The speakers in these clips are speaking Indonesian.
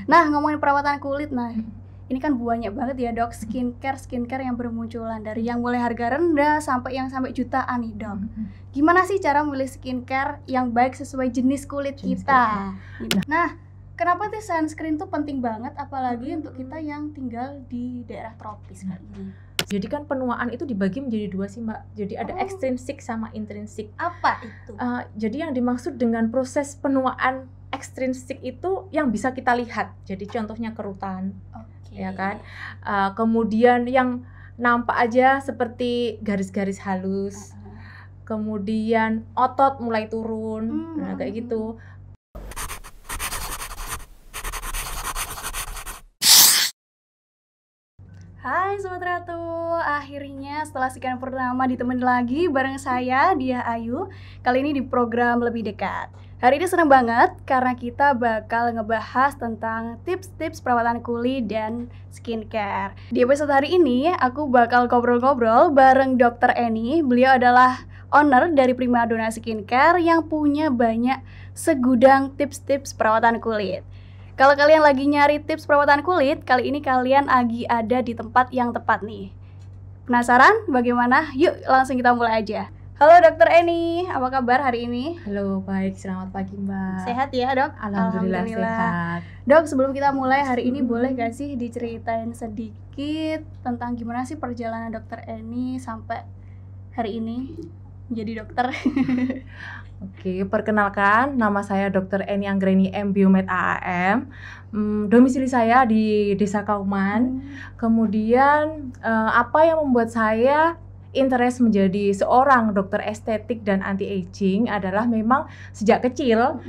Nah, ngomongin perawatan kulit, ini kan banyak banget ya dok, skincare yang bermunculan dari yang mulai harga rendah sampai jutaan nih dok. Gimana sih cara memilih skincare yang baik sesuai jenis kulit kita? Nah, kenapa sih sunscreen tuh penting banget, apalagi untuk kita yang tinggal di daerah tropis kayak gini? Jadi kan penuaan itu dibagi menjadi dua sih Mbak. Jadi ada ekstrinsik sama intrinsik. Apa itu? Jadi yang dimaksud dengan proses penuaan ekstrinsik itu yang bisa kita lihat. Jadi contohnya kerutan, ya kan. Kemudian yang nampak aja seperti garis-garis halus. Kemudian otot mulai turun, nah kayak gitu. Hai Sobat Ratu, akhirnya setelah sekian purnama ditemani lagi bareng saya, Dia Ayu. Kali ini di program Lebih Dekat. Hari ini seneng banget karena kita bakal ngebahas tentang tips-tips perawatan kulit dan skincare. Di episode hari ini aku bakal ngobrol-ngobrol bareng Dr. Eni. Beliau adalah owner dari Primadona Skincare yang punya banyak segudang tips-tips perawatan kulit. Kalau kalian lagi nyari tips perawatan kulit, kali ini kalian lagi ada di tempat yang tepat nih. Penasaran bagaimana? Yuk langsung kita mulai aja. Halo Dr. Eni, apa kabar hari ini? Halo, baik. Selamat pagi Mbak. Sehat ya dok? Alhamdulillah sehat. Dok, sebelum kita mulai hari ini boleh gak sih diceritain sedikit tentang gimana sih perjalanan Dr. Eni sampai hari ini menjadi dokter? Oke, perkenalkan, nama saya Dr. Eni Anggreni M. Biomed AAM. Domisili saya di Desa Kauman. Kemudian apa yang membuat saya interest menjadi seorang dokter estetik dan anti-aging adalah memang sejak kecil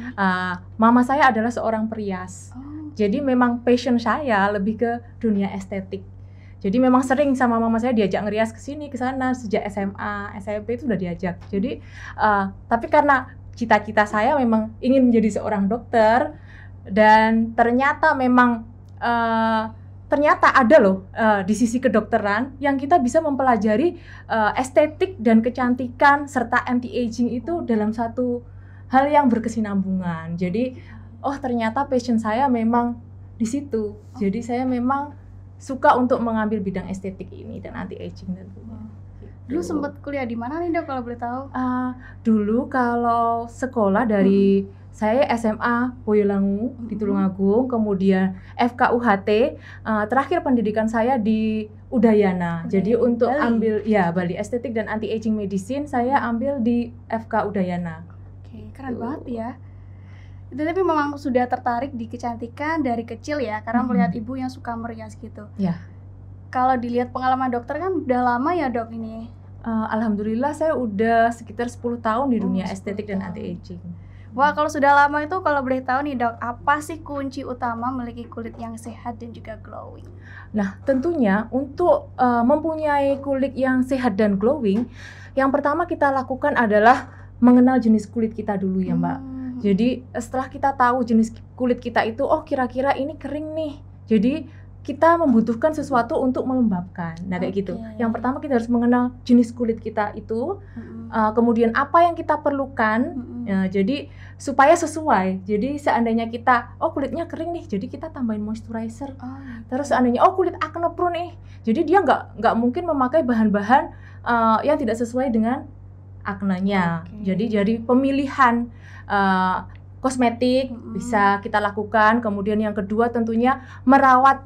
mama saya adalah seorang perias. Jadi memang passion saya lebih ke dunia estetik. Jadi memang sering sama mama saya diajak ngerias ke sini ke sana sejak SMA, SMP itu udah diajak. Jadi tapi karena cita-cita saya memang ingin menjadi seorang dokter dan ternyata memang ternyata ada loh di sisi kedokteran yang kita bisa mempelajari estetik dan kecantikan serta anti-aging itu dalam satu hal yang berkesinambungan. Jadi ternyata passion saya memang di situ. Jadi saya memang suka untuk mengambil bidang estetik ini dan anti-aging tentunya. Dulu sempat kuliah di mana nih dok kalau boleh tahu? Dulu kalau sekolah dari saya SMA Boyolangu di Tulungagung, kemudian FKUHT, terakhir pendidikan saya di Udayana. Jadi untuk ambil Bali Estetik dan Anti-Aging Medicine saya ambil di FK Udayana. Oke, keren banget ya. Itu tapi memang sudah tertarik di kecantikan dari kecil ya, karena melihat ibu yang suka merias gitu. Ya. Kalau dilihat pengalaman dokter kan udah lama ya dok ini? Alhamdulillah saya udah sekitar 10 tahun di dunia estetik dan anti-aging. Wah, kalau sudah lama itu kalau boleh tahu nih dok, apa sih kunci utama memiliki kulit yang sehat dan juga glowing? Nah, tentunya untuk mempunyai kulit yang sehat dan glowing, yang pertama kita lakukan adalah mengenal jenis kulit kita dulu ya Mbak. Jadi setelah kita tahu jenis kulit kita itu, kira-kira ini kering nih. Jadi kita membutuhkan sesuatu untuk melembabkan. Nah kayak gitu. Yang pertama kita harus mengenal jenis kulit kita itu, kemudian apa yang kita perlukan. Jadi supaya sesuai. Jadi seandainya kita, kulitnya kering nih, jadi kita tambahin moisturizer. Terus seandainya kulit acne prone nih, jadi dia nggak mungkin memakai bahan-bahan yang tidak sesuai dengan aknenya. Jadi pemilihan kosmetik bisa kita lakukan. Kemudian yang kedua tentunya merawat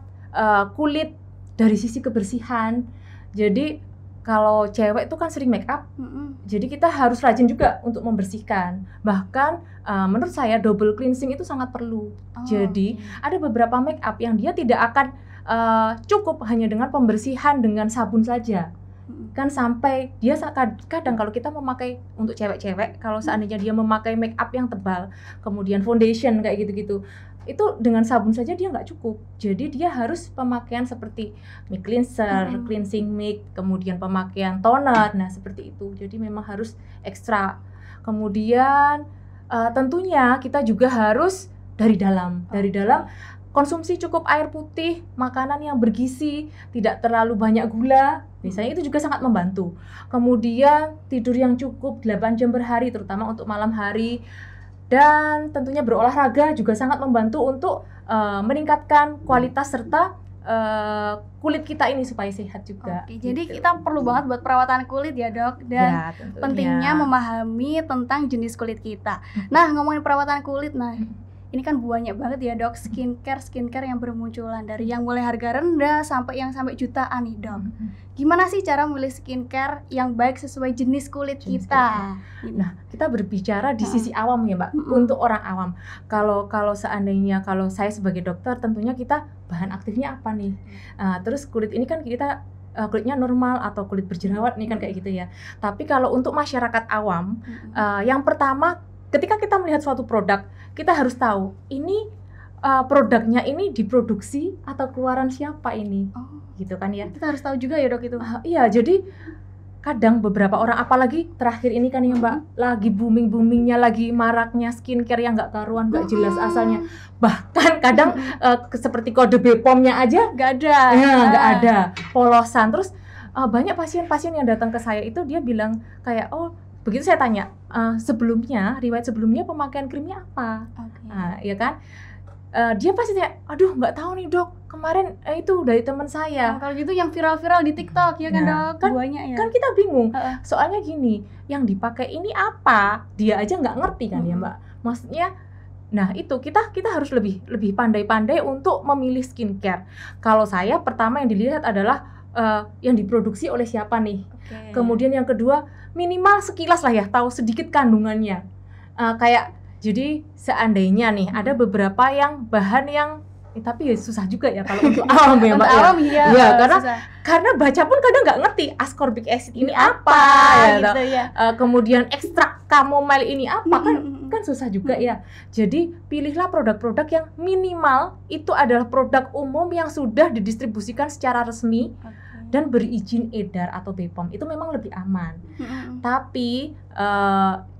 kulit dari sisi kebersihan. Jadi kalau cewek itu kan sering make up, jadi kita harus rajin juga untuk membersihkan. Bahkan menurut saya double cleansing itu sangat perlu. Jadi ada beberapa make up yang dia tidak akan cukup hanya dengan pembersihan dengan sabun saja. Kan sampai dia kadang kalau kita memakai untuk cewek-cewek, kalau seandainya dia memakai make up yang tebal, kemudian foundation kayak gitu-gitu, itu dengan sabun saja dia nggak cukup. Jadi dia harus pemakaian seperti mic cleanser, cleansing mic, kemudian pemakaian toner, nah seperti itu. Jadi memang harus ekstra. Kemudian tentunya kita juga harus dari dalam konsumsi cukup air putih, makanan yang bergizi, tidak terlalu banyak gula, misalnya itu juga sangat membantu. Kemudian tidur yang cukup 8 jam per hari, terutama untuk malam hari. Dan tentunya berolahraga juga sangat membantu untuk meningkatkan kualitas serta kulit kita ini supaya sehat juga. Oke, jadi gitu. kita perlu banget buat perawatan kulit ya dok, dan Ya, tentunya. pentingnya memahami tentang jenis kulit kita. Nah, ngomongin perawatan kulit, nah ini kan banyak banget ya dok, skincare yang bermunculan dari yang mulai harga rendah sampai jutaan nih dok. Gimana sih cara memilih skincare yang baik sesuai jenis kulit kita? Nah, kita berbicara di sisi awam ya Mbak, untuk orang awam. Kalau seandainya kalau saya sebagai dokter, tentunya kita bahan aktifnya apa nih? Terus kulit ini kan kita kulitnya normal atau kulit berjerawat nih kan kayak gitu ya. Tapi kalau untuk masyarakat awam, yang pertama ketika kita melihat suatu produk, kita harus tahu ini produknya ini diproduksi atau keluaran siapa ini, gitu kan ya. Kita harus tahu juga ya dok itu. Iya, jadi kadang beberapa orang, apalagi terakhir ini kan ya Mbak, lagi boomingnya, lagi maraknya skincare yang nggak karuan, nggak jelas asalnya. Bahkan kadang seperti kode BPOM-nya aja nggak ada. Nggak ada, polosan. Terus banyak pasien-pasien yang datang ke saya itu dia bilang kayak, begitu saya tanya, riwayat sebelumnya pemakaian krimnya apa? Ya kan? Dia pasti tanya, aduh nggak tahu nih dok, kemarin itu dari teman saya. Kalau gitu yang viral-viral di TikTok ya kan dok, banyak ya. Kan kita bingung, soalnya gini, yang dipakai ini apa? Dia aja nggak ngerti kan ya Mbak. Maksudnya, nah itu kita harus lebih pandai-pandai untuk memilih skincare. Kalau saya pertama yang dilihat adalah yang diproduksi oleh siapa nih. Kemudian yang kedua, minimal sekilas lah ya, tahu sedikit kandungannya. Jadi seandainya nih ada beberapa yang bahan yang tapi ya susah juga ya kalau untuk awam ya Mbak. Awam ya, karena baca pun kadang nggak ngerti ascorbic acid ini apa gitu ya. Kemudian ekstrak chamomile ini apa kan susah juga ya. Jadi pilihlah produk-produk yang minimal itu adalah produk umum yang sudah didistribusikan secara resmi dan berizin edar atau BPOM. Itu memang lebih aman. Tapi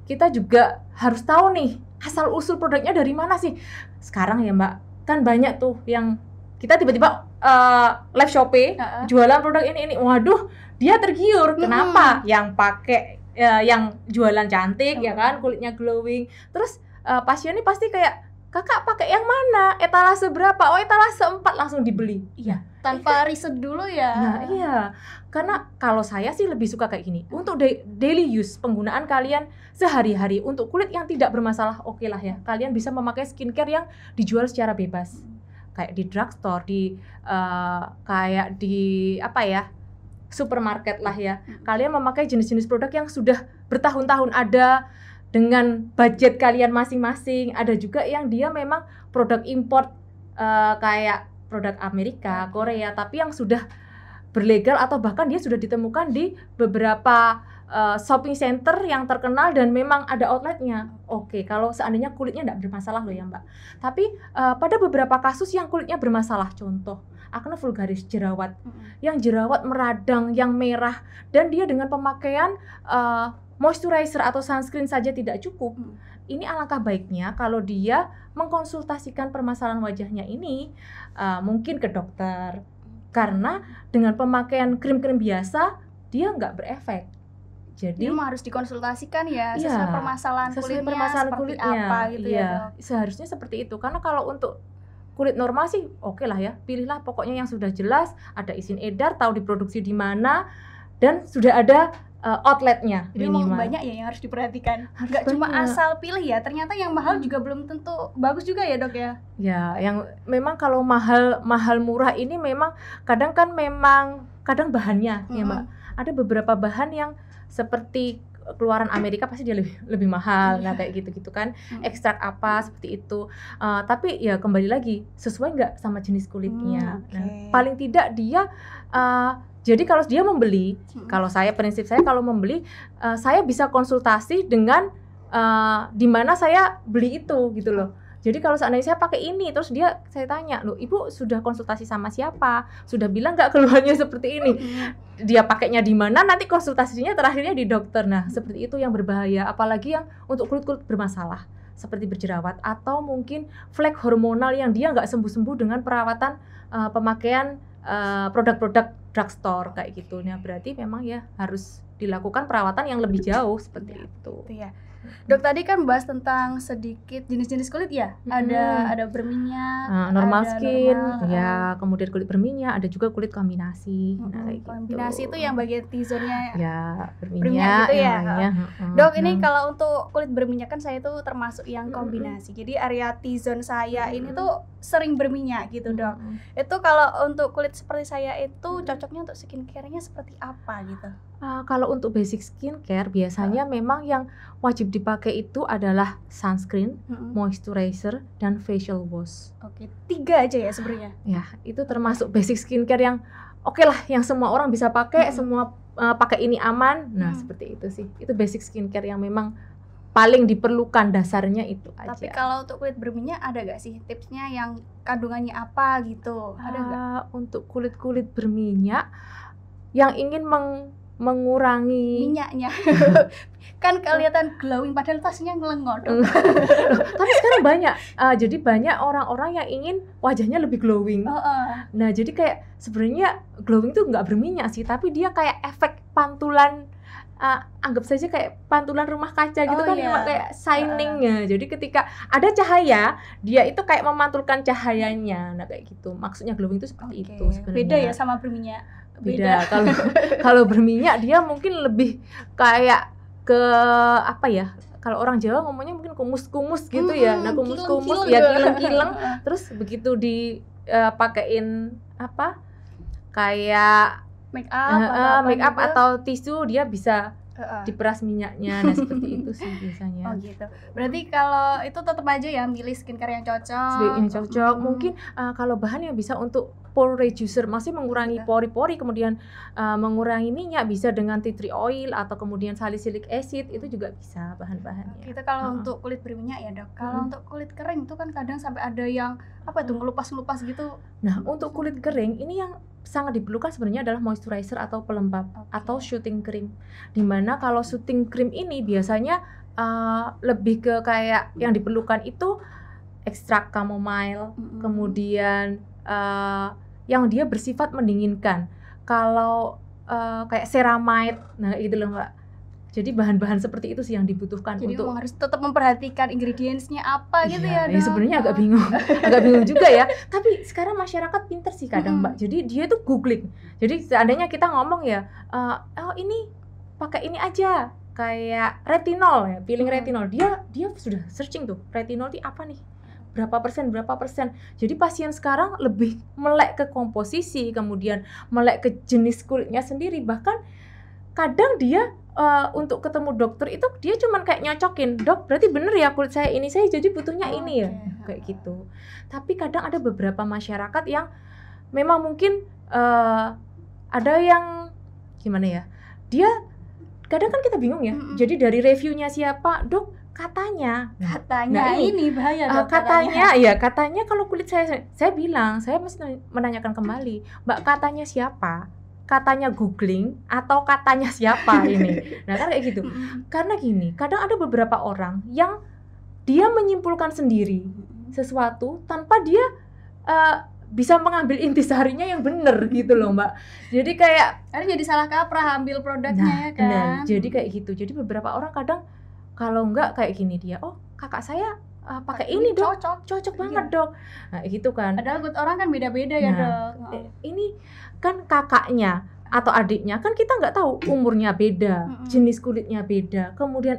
kita juga harus tahu nih asal usul produknya dari mana sih. Sekarang ya Mbak, kan banyak tuh yang kita tiba-tiba live Shopee jualan produk ini. Waduh, dia tergiur. Kenapa? Yang pakai yang jualan cantik ya kan, kulitnya glowing. Terus pasiennya pasti kayak, kakak pakai yang mana? Etalase berapa? Etalase 4, langsung dibeli. Iya. Tanpa riset dulu ya. Nah iya, karena kalau saya sih lebih suka kayak gini. Untuk daily use, penggunaan kalian sehari-hari untuk kulit yang tidak bermasalah, oke lah ya. Kalian bisa memakai skincare yang dijual secara bebas. Kayak di drugstore, kayak di supermarket lah ya. Kalian memakai jenis-jenis produk yang sudah bertahun-tahun ada dengan budget kalian masing-masing. Ada juga yang dia memang produk import kayak produk Amerika, Korea, tapi yang sudah berlegal atau bahkan dia sudah ditemukan di beberapa shopping center yang terkenal dan memang ada outletnya. Oke, kalau seandainya kulitnya tidak bermasalah loh ya Mbak. Tapi pada beberapa kasus yang kulitnya bermasalah, contoh acne vulgaris, jerawat, yang jerawat meradang, yang merah, dan dia dengan pemakaian moisturizer atau sunscreen saja tidak cukup. Ini alangkah baiknya kalau dia mengkonsultasikan permasalahan wajahnya ini mungkin ke dokter, karena dengan pemakaian krim-krim biasa dia nggak berefek. Jadi harus dikonsultasikan ya sesuai permasalahan kulitnya apa gitu ya dok. Seharusnya seperti itu, karena kalau untuk kulit normal sih oke lah ya, pilihlah pokoknya yang sudah jelas, ada izin edar, tahu diproduksi di mana, dan sudah ada outletnya minimal. Banyak ya yang harus diperhatikan. Nggak cuma asal pilih ya, ternyata yang mahal juga belum tentu bagus juga ya dok ya. Ya, yang memang kalau mahal murah ini memang kadang bahannya ya Mbak. Ada beberapa bahan yang seperti keluaran Amerika pasti dia lebih mahal, nah kayak gitu kan, ekstrak apa seperti itu. Tapi ya kembali lagi sesuai nggak sama jenis kulitnya. Nah, paling tidak dia jadi kalau dia membeli, kalau prinsip saya kalau membeli, saya bisa konsultasi dengan di mana saya beli itu gitu loh. Jadi kalau seandainya saya pakai ini, terus saya tanya, loh ibu sudah konsultasi sama siapa? Sudah bilang nggak keluhannya seperti ini? Dia pakainya di mana? Nanti konsultasinya terakhirnya di dokter. Nah seperti itu yang berbahaya, apalagi yang untuk kulit bermasalah seperti berjerawat atau mungkin flek hormonal yang dia nggak sembuh-sembuh dengan perawatan pemakaian produk-produk drugstore kayak gitu. Nah berarti memang ya harus dilakukan perawatan yang lebih jauh seperti itu. Ya. Dok tadi kan bahas tentang sedikit jenis-jenis kulit ya. Ada berminyak, normal ada skin, normal, ya kemudian kulit berminyak, ada juga kulit kombinasi. Nah, kayak kombinasi gitu. itu yang bagian T-zone-nya Ya berminyak berminyak gitu ya. Dok ini kalau untuk kulit berminyak kan saya itu termasuk yang kombinasi. Jadi area T-zone saya ini tuh sering berminyak gitu dok. Itu kalau untuk kulit seperti saya itu cocoknya untuk skincare-nya seperti apa gitu? Kalau untuk basic skincare biasanya memang yang wajib dipakai itu adalah sunscreen, moisturizer, dan facial wash. Oke, 3 aja ya sebenarnya. Ya, itu termasuk basic skincare yang oke lah, yang semua orang bisa pakai, semua pakai ini aman. Nah, seperti itu sih. Itu basic skincare yang memang paling diperlukan, dasarnya itu aja. Tapi kalau untuk kulit berminyak ada gak sih tipsnya yang kandungannya apa gitu? Ada gak? Untuk kulit-kulit berminyak yang ingin mengurangi minyaknya kan kelihatan glowing padahal tasnya ngelengot. Tapi sekarang banyak, jadi banyak orang-orang yang ingin wajahnya lebih glowing. Nah jadi kayak sebenarnya glowing tuh nggak berminyak sih, tapi dia kayak efek pantulan, anggap saja kayak pantulan rumah kaca gitu kan, kayak shiningnya. Jadi ketika ada cahaya, dia itu kayak memantulkan cahayanya. Nah kayak gitu, maksudnya glowing itu seperti itu sebenarnya. Beda ya sama berminyak. Beda. Kalau berminyak dia mungkin lebih kayak ke apa ya, kalau orang Jawa ngomongnya mungkin kumus-kumus gitu ya. Nah kumus-kumus ya, kileng-kileng. Terus begitu dipakein apa kayak make up atau tisu, dia bisa diperas minyaknya. Nah seperti itu sih biasanya. Oh gitu. Berarti kalau itu tetap aja ya milih skincare yang cocok. Mungkin kalau bahan yang bisa untuk pore reducer, masih mengurangi pori-pori, kemudian mengurangi minyak, bisa dengan tea tree oil atau kemudian salicylic acid, itu juga bisa bahan-bahannya. Kita kalau untuk kulit berminyak ya dok. Kalau untuk kulit kering itu kan kadang sampai ada yang apa tuh ngelupas-ngelupas gitu. Nah untuk kulit kering ini yang sangat diperlukan sebenarnya adalah moisturizer atau pelembab atau shooting cream. Dimana kalau shooting cream ini biasanya lebih ke kayak yang diperlukan itu ekstrak chamomile, kemudian yang dia bersifat mendinginkan. Kalau kayak ceramide, nah itu loh Mbak. Jadi bahan-bahan seperti itu sih yang dibutuhkan. Jadi untuk harus tetap memperhatikan ingredients-nya apa gitu ya dok. Ya sebenarnya agak bingung juga ya. Tapi sekarang masyarakat pinter sih kadang Mbak. Jadi dia tuh googling. Jadi seandainya kita ngomong ya, oh ini pakai ini aja, kayak retinol ya, peeling retinol. Dia sudah searching tuh, retinol itu apa nih? Berapa persen. Jadi pasien sekarang lebih melek ke komposisi, kemudian melek ke jenis kulitnya sendiri. Bahkan kadang dia untuk ketemu dokter itu dia cuman kayak nyocokin, dok berarti bener ya kulit saya ini, saya jadi butuhnya ini ya, kayak gitu. Tapi kadang ada beberapa masyarakat yang memang mungkin ada yang gimana ya, dia kadang kan kita bingung ya. Jadi dari reviewnya siapa, dok katanya ini bahaya dok, katanya kalau kulit saya bilang, saya mesti menanyakan kembali, Mbak katanya siapa? Katanya googling atau katanya siapa ini? Nah kan kayak gitu. Karena gini, kadang ada beberapa orang yang dia menyimpulkan sendiri sesuatu tanpa dia bisa mengambil intisarinya yang benar gitu loh Mbak. Jadi kayak jadi salah kaprah ambil produknya ya kan. Nah, jadi kayak gitu. Jadi beberapa orang kadang kalau enggak kayak gini dia, oh kakak saya pakai ini dok, cocok banget dok. Nah gitu kan. Padahal buat orang kan beda-beda ya dok. Ini kan kakaknya atau adiknya, kan kita nggak tahu umurnya beda, jenis kulitnya beda, kemudian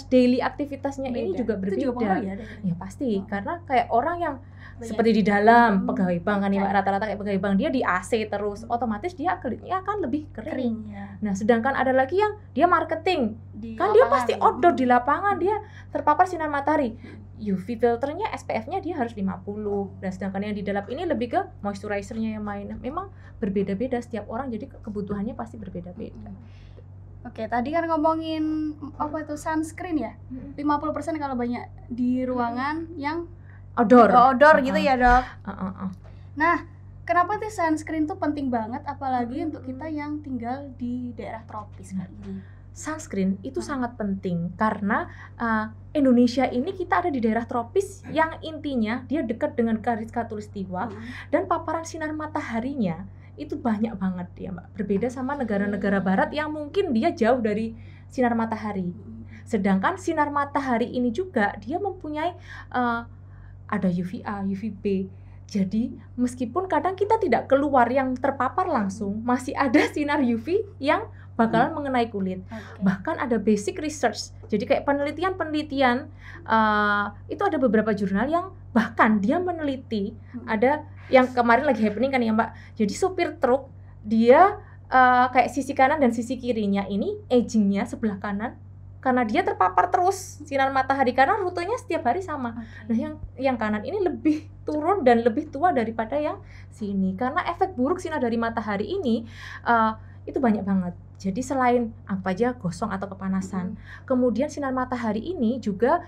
daily aktivitasnya beda. Ini juga berbeda. Itu juga ya pasti, karena kayak orang yang seperti di dalam pegawai bank kan ya, rata-rata kayak pegawai bank, dia di AC terus, otomatis dia kulitnya akan lebih kering. Nah sedangkan ada lagi yang dia marketing, kan dia pasti outdoor di lapangan, dia terpapar sinar matahari, UV filternya, SPF-nya dia harus 50. Dan sedangkan yang di dalam ini lebih ke moisturizer-nya yang main. Memang berbeda-beda setiap orang, jadi kebutuhannya pasti berbeda-beda. Oke, tadi kan ngomongin apa itu sunscreen ya? 50% kalau banyak di ruangan yang outdoor gitu ya dok. Nah, kenapa sih sunscreen tuh penting banget, apalagi untuk kita yang tinggal di daerah tropis kayak gini? Sunscreen itu sangat penting karena Indonesia ini kita ada di daerah tropis yang intinya dia dekat dengan garis khatulistiwa dan paparan sinar mataharinya itu banyak banget ya Mbak. Berbeda sama negara-negara barat yang mungkin dia jauh dari sinar matahari. Sedangkan sinar matahari ini juga dia mempunyai ada UVA, UVB. Jadi meskipun kadang kita tidak keluar yang terpapar langsung, masih ada sinar UV yang bakalan mengenai kulit. Bahkan ada basic research. Jadi kayak penelitian itu ada beberapa jurnal yang bahkan dia meneliti, ada yang kemarin lagi happening kan ya Mbak. Jadi supir truk dia kayak sisi kanan dan sisi kirinya ini agingnya sebelah kanan karena dia terpapar terus sinar matahari karena rutenya setiap hari sama. Nah yang kanan ini lebih turun dan lebih tua daripada yang sini karena efek buruk sinar dari matahari ini itu banyak banget. Jadi selain apa aja gosong atau kepanasan, kemudian sinar matahari ini juga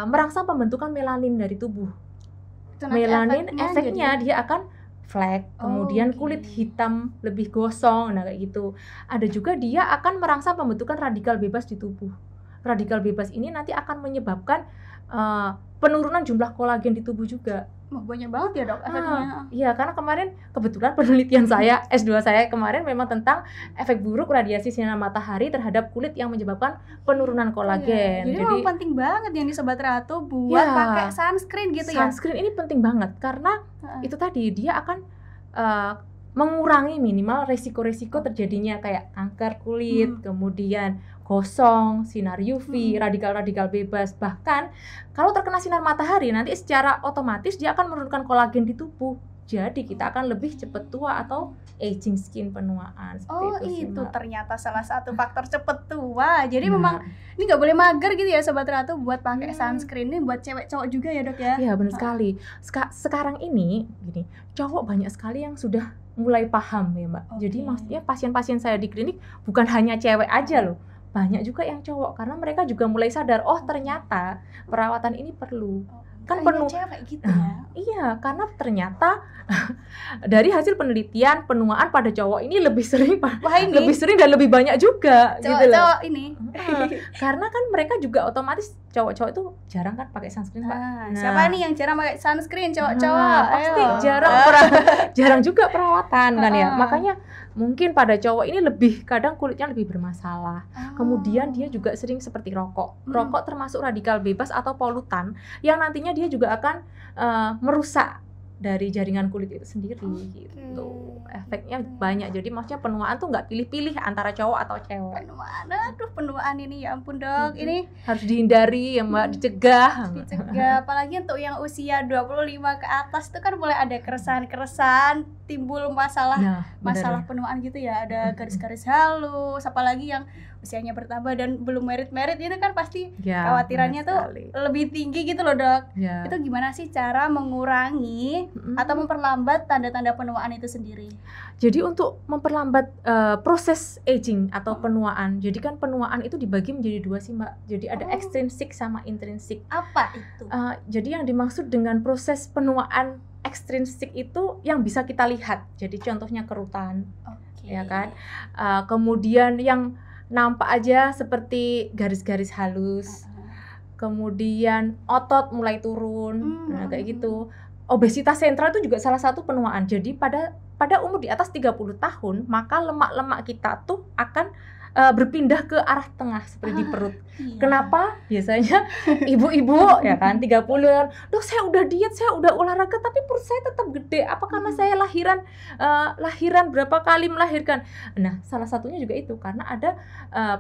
merangsang pembentukan melanin dari tubuh. Melanin efeknya dia akan flek, kemudian kulit hitam lebih gosong, nah kayak gitu. Ada juga dia akan merangsang pembentukan radikal bebas di tubuh. Radikal bebas ini nanti akan menyebabkan penurunan jumlah kolagen di tubuh juga. Banyak banget ya dok efeknya. Iya, karena kemarin kebetulan penelitian saya, S2 saya kemarin memang tentang efek buruk radiasi sinar matahari terhadap kulit yang menyebabkan penurunan kolagen. Jadi memang penting banget yang di Sobat Ratu buat pakai sunscreen gitu ya. Sunscreen ini penting banget karena itu tadi dia akan mengurangi minimal resiko-resiko terjadinya kayak kanker kulit, kemudian gosong, sinar UV, radikal-radikal bebas. Bahkan kalau terkena sinar matahari nanti secara otomatis dia akan menurunkan kolagen di tubuh. Jadi kita akan lebih cepat tua atau aging skin, penuaan. Itu ternyata salah satu faktor cepat tua. Jadi memang ini nggak boleh mager gitu ya Sobat Ratu buat pakai sunscreen ini buat cewek cowok juga ya dok ya. Iya benar sekali. Sekarang ini gini, cowok banyak sekali yang sudah mulai paham ya Mbak. Jadi maksudnya pasien-pasien saya di klinik bukan hanya cewek aja loh. Banyak juga yang cowok karena mereka juga mulai sadar ternyata perawatan ini perlu. Kan penuh cewek gitu ya. Iya, karena ternyata dari hasil penelitian penuaan pada cowok ini lebih sering dan lebih banyak juga cowok ini. Karena kan mereka juga otomatis cowok-cowok itu jarang kan pakai sunscreen, Pak. Siapa nih yang jarang pakai sunscreen cowok-cowok? Pasti jarang juga perawatan kan ya. Makanya mungkin pada cowok ini kadang kulitnya lebih bermasalah. Kemudian dia juga sering seperti rokok. Rokok termasuk radikal bebas atau polutan yang nantinya dia juga akan merusak dari jaringan kulit itu sendiri gitu. Efeknya banyak. Jadi maksudnya penuaan tuh nggak pilih-pilih antara cowok atau cewek. Penuaan ini ya ampun dok. Ini harus dihindari ya Mbak, dicegah. Apalagi untuk yang usia 25 ke atas itu kan mulai ada keresahan-keresahan, timbul masalah penuaan gitu ya. Ada garis-garis halus, apalagi yang usianya bertambah dan belum merit ini kan pasti khawatirannya tuh lebih tinggi gitu loh dok. Itu gimana sih cara mengurangi atau memperlambat tanda-tanda penuaan itu sendiri? Jadi untuk memperlambat proses aging atau penuaan, jadi kan penuaan itu dibagi menjadi dua sih Mbak. Jadi ada extrinsic sama intrinsic. Apa itu? Jadi yang dimaksud dengan proses penuaan extrinsic itu yang bisa kita lihat. Jadi contohnya kerutan, ya kan. Kemudian yang nampak aja seperti garis-garis halus. Kemudian otot mulai turun, kayak gitu. Obesitas sentral itu juga salah satu penuaan. Jadi pada umur di atas 30 tahun, maka lemak-lemak kita tuh akan berpindah ke arah tengah seperti di perut. Kenapa? Biasanya ibu-ibu ya kan 30-an, "Dok, saya udah diet, saya udah olahraga tapi perut saya tetap gede. Apa karena saya lahiran berapa kali melahirkan?" Nah, salah satunya juga itu karena ada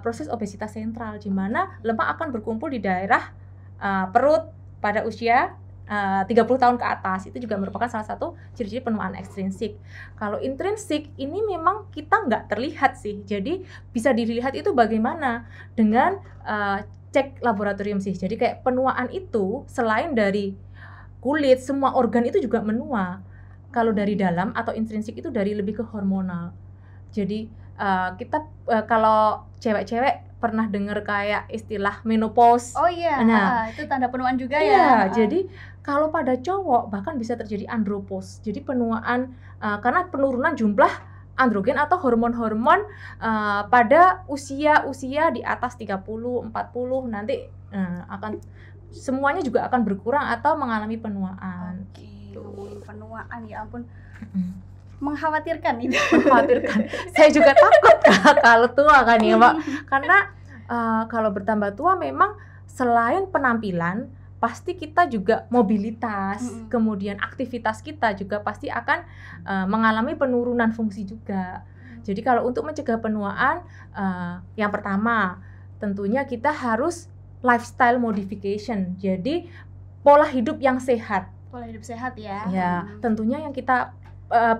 proses obesitas sentral di mana lemak akan berkumpul di daerah perut pada usia 30 tahun ke atas. Itu juga merupakan salah satu ciri-ciri penuaan ekstrinsik. Kalau intrinsik ini memang kita nggak terlihat sih. Jadi bisa dilihat itu bagaimana dengan cek laboratorium sih. Jadi kayak penuaan itu selain dari kulit, semua organ itu juga menua. Kalau dari dalam atau intrinsik itu dari lebih ke hormonal. Jadi kita kalau cewek-cewek pernah dengar kayak istilah menopause. Itu tanda penuaan juga ya. Jadi kalau pada cowok bahkan bisa terjadi andropause. Jadi penuaan karena penurunan jumlah androgen atau hormon-hormon pada usia di atas 30, 40 nanti akan semuanya juga akan berkurang atau mengalami penuaan. Penuaan ya ampun. Mengkhawatirkan ini. Saya juga takut kalau tua kan ya Mbak. Karena kalau bertambah tua memang selain penampilan, pasti kita juga mobilitas, kemudian aktivitas kita juga pasti akan mengalami penurunan fungsi juga. Jadi kalau untuk mencegah penuaan, yang pertama tentunya kita harus lifestyle modification. Jadi pola hidup yang sehat. Pola hidup sehat ya. Ya, tentunya yang kita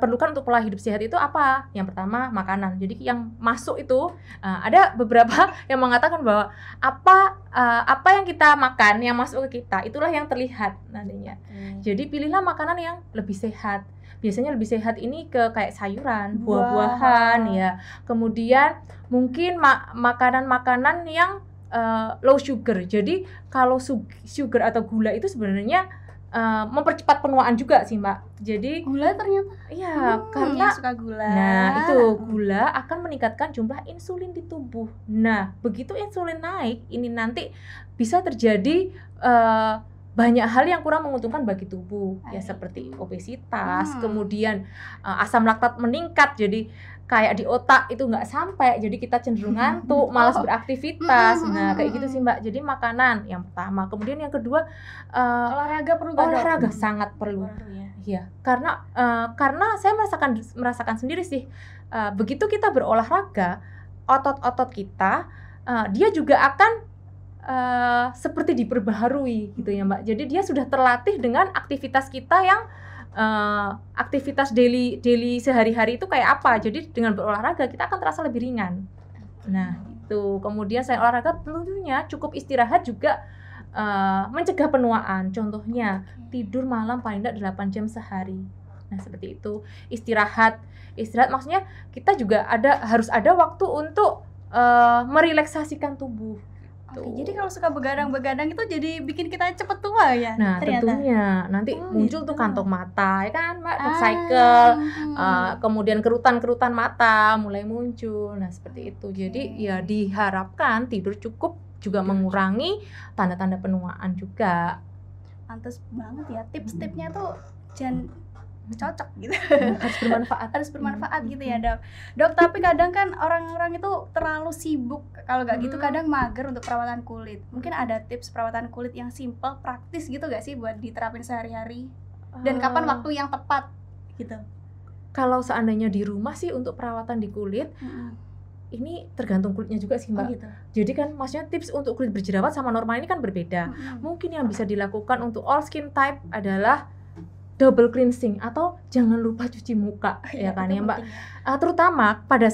perlukan untuk pola hidup sehat itu apa? Yang pertama makanan. Jadi yang masuk itu ada beberapa yang mengatakan bahwa apa yang kita makan yang masuk ke kita itulah yang terlihat nantinya. Jadi pilihlah makanan yang lebih sehat. Biasanya lebih sehat ini ke kayak sayuran, buah-buahan ya. Kemudian mungkin makanan-makanan yang low sugar. Jadi kalau sugar atau gula itu sebenarnya mempercepat penuaan juga sih Mbak. Jadi gula ternyata iya, karena suka gula. Nah, itu gula akan meningkatkan jumlah insulin di tubuh. Nah, begitu insulin naik, ini nanti bisa terjadi banyak hal yang kurang menguntungkan bagi tubuh. Ya seperti obesitas, kemudian asam laktat meningkat. Jadi kayak di otak itu nggak sampai, jadi kita cenderung ngantuk, malas beraktivitas. Nah, kayak gitu sih Mbak. Jadi makanan yang pertama. Kemudian yang kedua, olahraga perlu. Olahraga sangat perlu. Iya, karena saya merasakan sendiri sih, begitu kita berolahraga, otot-otot kita dia juga akan seperti diperbaharui gitu ya Mbak. Jadi dia sudah terlatih dengan aktivitas kita yang aktivitas daily sehari-hari itu kayak apa. Jadi dengan berolahraga kita akan terasa lebih ringan. Nah itu, kemudian selain olahraga tentunya cukup istirahat juga mencegah penuaan. Contohnya tidur malam paling tidak 8 jam sehari. Nah seperti itu. Istirahat maksudnya kita juga harus ada waktu untuk merelaksasikan tubuh. Oke, jadi kalau suka begadang-begadang itu jadi bikin kita cepet tua ya? Nah ternyata. Tentunya nanti muncul tuh kantong mata ya kan Mbak, cycle, kemudian kerutan mata mulai muncul. Nah seperti itu. Jadi ya diharapkan tidur cukup juga mengurangi tanda-tanda penuaan juga. Pantes banget ya, tips-tipsnya tuh jangan cocok gitu. harus bermanfaat gitu ya dok. Tapi kadang kan orang-orang itu terlalu sibuk, kalau nggak gitu kadang mager untuk perawatan kulit. Mungkin ada tips perawatan kulit yang simple, praktis gitu nggak sih buat diterapin sehari-hari, dan kapan waktu yang tepat gitu? Kalau seandainya di rumah sih untuk perawatan di kulit, ini tergantung kulitnya juga sih Mbak. Gitu. Jadi kan maksudnya tips untuk kulit berjerawat sama normal ini kan berbeda. Mungkin yang bisa dilakukan untuk all skin type adalah double cleansing atau jangan lupa cuci muka ya kan ya Mbak. Terutama pada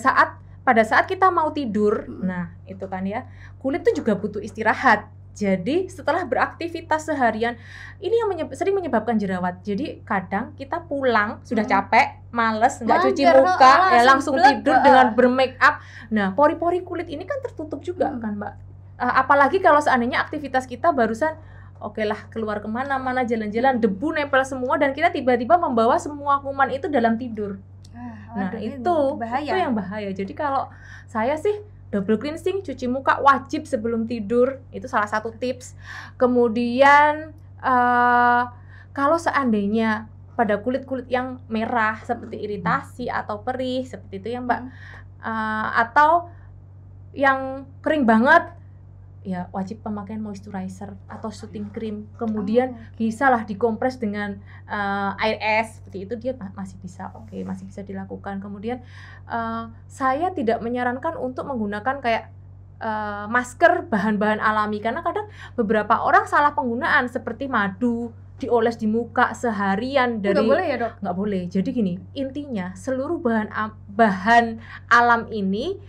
saat kita mau tidur. Nah, itu kan ya. Kulit tuh juga butuh istirahat. Jadi setelah beraktivitas seharian, ini yang sering menyebabkan jerawat. Jadi kadang kita pulang sudah capek, males, nggak cuci muka, ya langsung tidur dengan bermake up. Nah, pori-pori kulit ini kan tertutup juga kan Mbak. Apalagi kalau seandainya aktivitas kita barusan keluar kemana-mana, jalan-jalan, debu nempel semua, dan kita tiba-tiba membawa semua kuman itu dalam tidur. Nah itu yang bahaya. Jadi kalau saya sih double cleansing, cuci muka wajib sebelum tidur, itu salah satu tips. Kemudian kalau seandainya pada kulit-kulit yang merah seperti iritasi atau perih seperti itu ya Mbak, atau yang kering banget, ya wajib pemakaian moisturizer atau soothing cream. Kemudian bisalah dikompres dengan air es seperti itu, dia masih bisa dilakukan. Kemudian saya tidak menyarankan untuk menggunakan kayak masker bahan-bahan alami, karena kadang beberapa orang salah penggunaan seperti madu dioles di muka seharian dari nggak boleh ya dok? Nggak boleh. Jadi gini, intinya seluruh bahan alam ini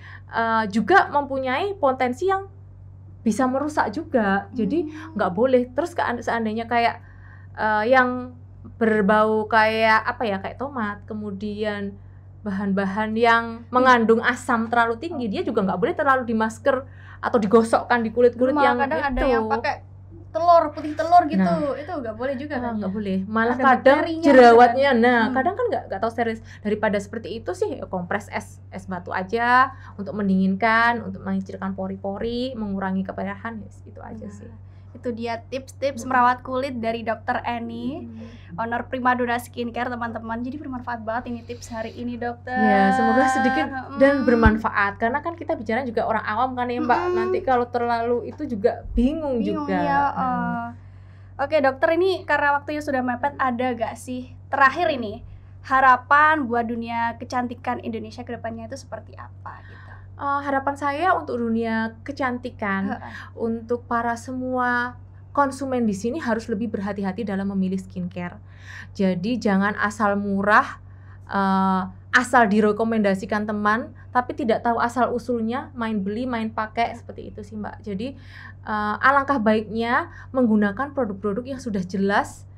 juga mempunyai potensi yang bisa merusak juga. Jadi nggak boleh. Terus seandainya kayak yang berbau kayak kayak tomat, kemudian bahan-bahan yang mengandung asam terlalu tinggi, dia juga nggak boleh terlalu di masker atau digosokkan di kulit-kulit yang kadang itu. Ada yang pakai putih telur gitu, itu nggak boleh juga kan? Nggak boleh. Malah ada kadang jerawatnya, kadang kan nggak tahu steril. Daripada seperti itu sih, kompres es batu aja untuk mendinginkan, untuk mengecilkan pori-pori, mengurangi keperahan, itu aja sih. Itu dia tips-tips merawat kulit dari Dokter Eni, owner Primadona Skincare, teman-teman. Jadi bermanfaat banget ini tips hari ini, dokter. Ya, semoga sedikit dan bermanfaat. Karena kan kita bicara juga orang awam kan ya, Mbak. Nanti kalau terlalu itu juga bingung juga. Ya. Oke, dokter, ini karena waktunya sudah mepet, ada gak sih terakhir ini harapan buat dunia kecantikan Indonesia ke depannya itu seperti apa gitu? Harapan saya untuk dunia kecantikan, untuk para semua konsumen di sini harus lebih berhati-hati dalam memilih skincare. Jadi jangan asal murah, asal direkomendasikan teman, tapi tidak tahu asal usulnya, main beli, main pakai, seperti itu sih Mbak. Jadi alangkah baiknya menggunakan produk-produk yang sudah jelas,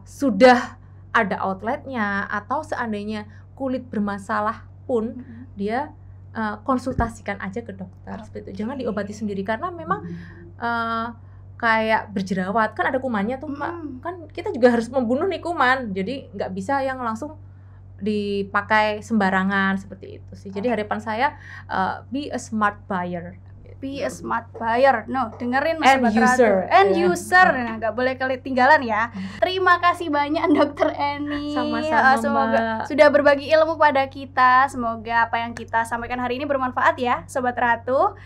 sudah ada outletnya, atau seandainya kulit bermasalah pun dia konsultasikan aja ke dokter, seperti itu. Jangan diobati sendiri karena memang kayak berjerawat kan ada kumannya tuh Mbak. Kan kita juga harus membunuh nih kuman. Jadi nggak bisa yang langsung dipakai sembarangan, seperti itu sih. Jadi harapan saya be a smart buyer. Be a smart buyer. No, dengerin End user. End user. Nah, nggak boleh ketinggalan ya. Terima kasih banyak Dokter Eni. Sama-sama, semoga Mbak. sudah berbagi ilmu pada kita. Semoga apa yang kita sampaikan hari ini bermanfaat ya, Sobat Ratu.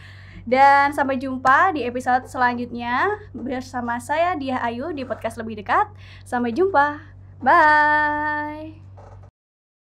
Dan sampai jumpa di episode selanjutnya bersama saya Diah Ayu di podcast Lebih Dekat. Sampai jumpa. Bye.